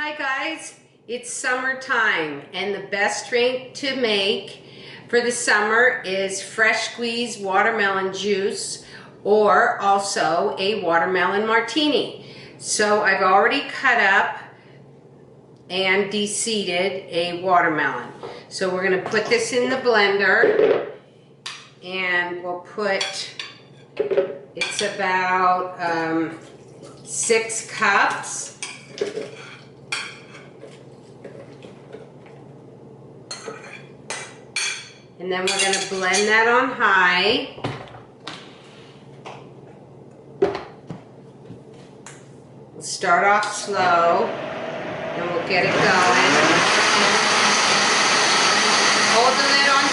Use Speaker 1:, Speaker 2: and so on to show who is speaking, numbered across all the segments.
Speaker 1: Hi guys, it's summertime and the best drink to make for the summer is fresh squeezed watermelon juice or also a watermelon martini. So I've already cut up and de-seeded a watermelon. So we're going to put this in the blender and we'll put, it's about 6 cups. And then we're going to blend that on high. We'll start off slow, and we'll get it going. Hold the lid on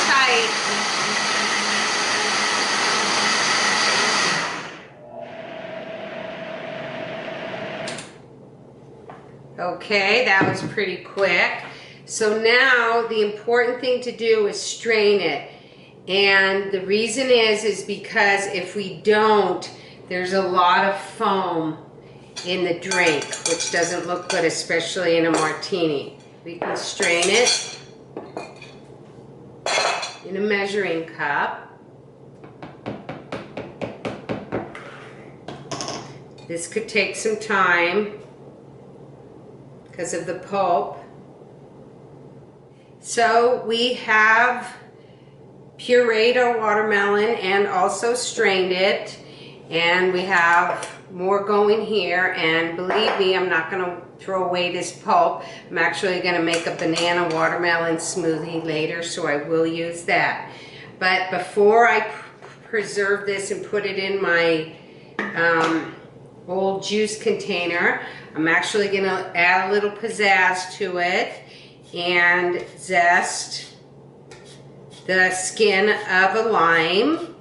Speaker 1: tight. Okay, that was pretty quick. So now the important thing to do is strain it. And the reason is because if we don't, there's a lot of foam in the drink, which doesn't look good, especially in a martini. We can strain it in a measuring cup. This could take some time because of the pulp. So we have pureed our watermelon and also strained it, and we have more going here, and believe me, I'm not going to throw away this pulp. I'm actually going to make a banana watermelon smoothie later, so I will use that. But before I preserve this and put it in my old juice container, I'm actually going to add a little pizzazz to it and zest the skin of a lime.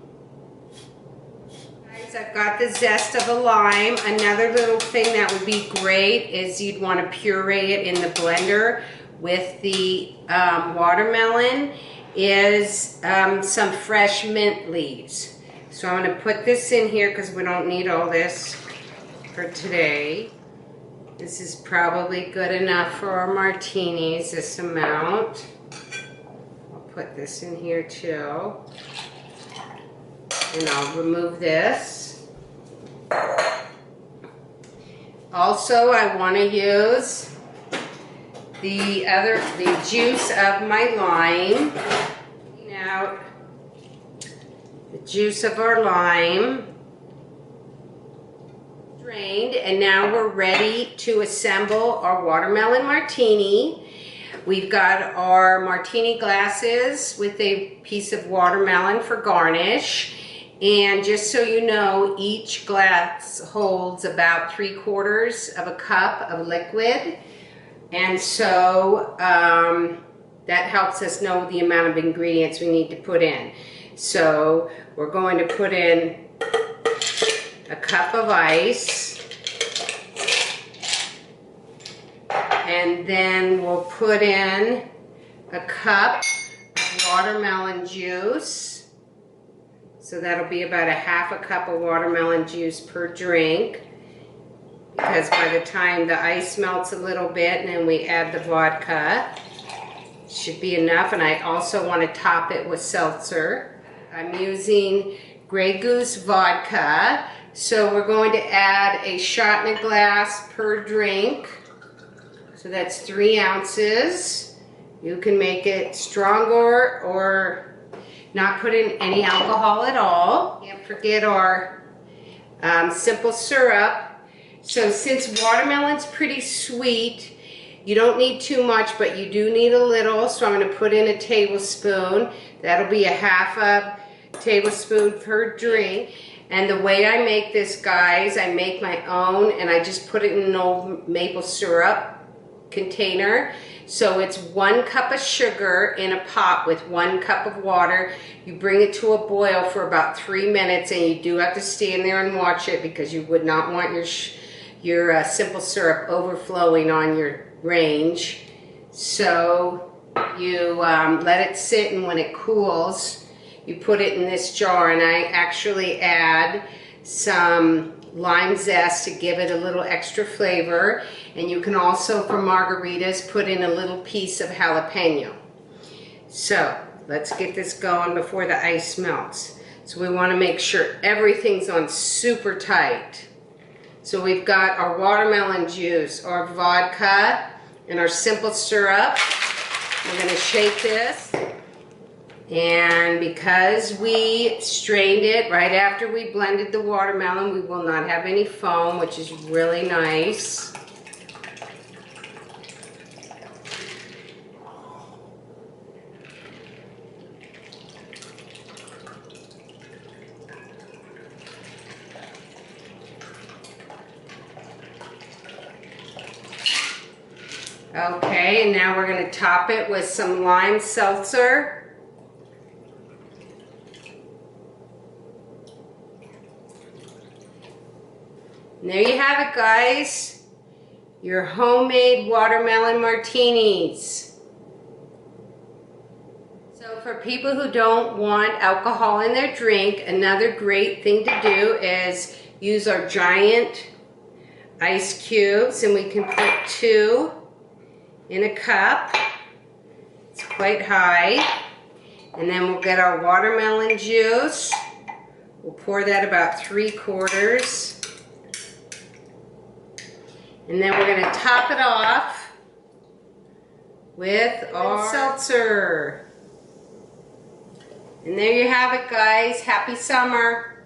Speaker 1: Guys, I've got the zest of a lime. Another little thing that would be great is you'd want to puree it in the blender with the watermelon is some fresh mint leaves. So I'm going to put this in here because we don't need all this for today. This is probably good enough for our martinis, this amount. I'll put this in here too. And I'll remove this. Also, I want to use the juice of my lime. Now, the juice of our lime. Drained, and now we're ready to assemble our watermelon martini. We've got our martini glasses with a piece of watermelon for garnish, and just so you know, each glass holds about 3/4 of a cup of liquid, and so that helps us know the amount of ingredients we need to put in. So we're going to put in a cup of ice, and then we'll put in a cup of watermelon juice. So that'll be about a 1/2 cup of watermelon juice per drink, because by the time the ice melts a little bit and then we add the vodka, it should be enough. And I also want to top it with seltzer. I'm using Grey Goose vodka. So we're going to add a shot in a glass per drink. So that's 3 ounces. You can make it stronger or not put in any alcohol at all. Can't forget our simple syrup. So since watermelon's pretty sweet, you don't need too much, but you do need a little. So I'm going to put in a tablespoon. That'll be a 1/2 tablespoon per drink. And the way I make this, guys, I make my own, and I just put it in an old maple syrup container. So it's 1 cup of sugar in a pot with 1 cup of water. You bring it to a boil for about 3 minutes, and you do have to stand there and watch it because you would not want your simple syrup overflowing on your range. So you let it sit, and when it cools, you put it in this jar, and I actually add some lime zest to give it a little extra flavor. And you can also, for margaritas, put in a little piece of jalapeno. So let's get this going before the ice melts. So we want to make sure everything's on super tight. So we've got our watermelon juice, our vodka, and our simple syrup. We're going to shake this. And because we strained it right after we blended the watermelon, we will not have any foam, which is really nice. Okay, and now we're going to top it with some lime seltzer. And there you have it, guys. Your homemade watermelon martinis. So for people who don't want alcohol in their drink, another great thing to do is use our giant ice cubes, and we can put 2 in a cup. It's quite high. And then we'll get our watermelon juice. We'll pour that about 3/4. And then we're going to top it off with our seltzer. And there you have it, guys. Happy summer.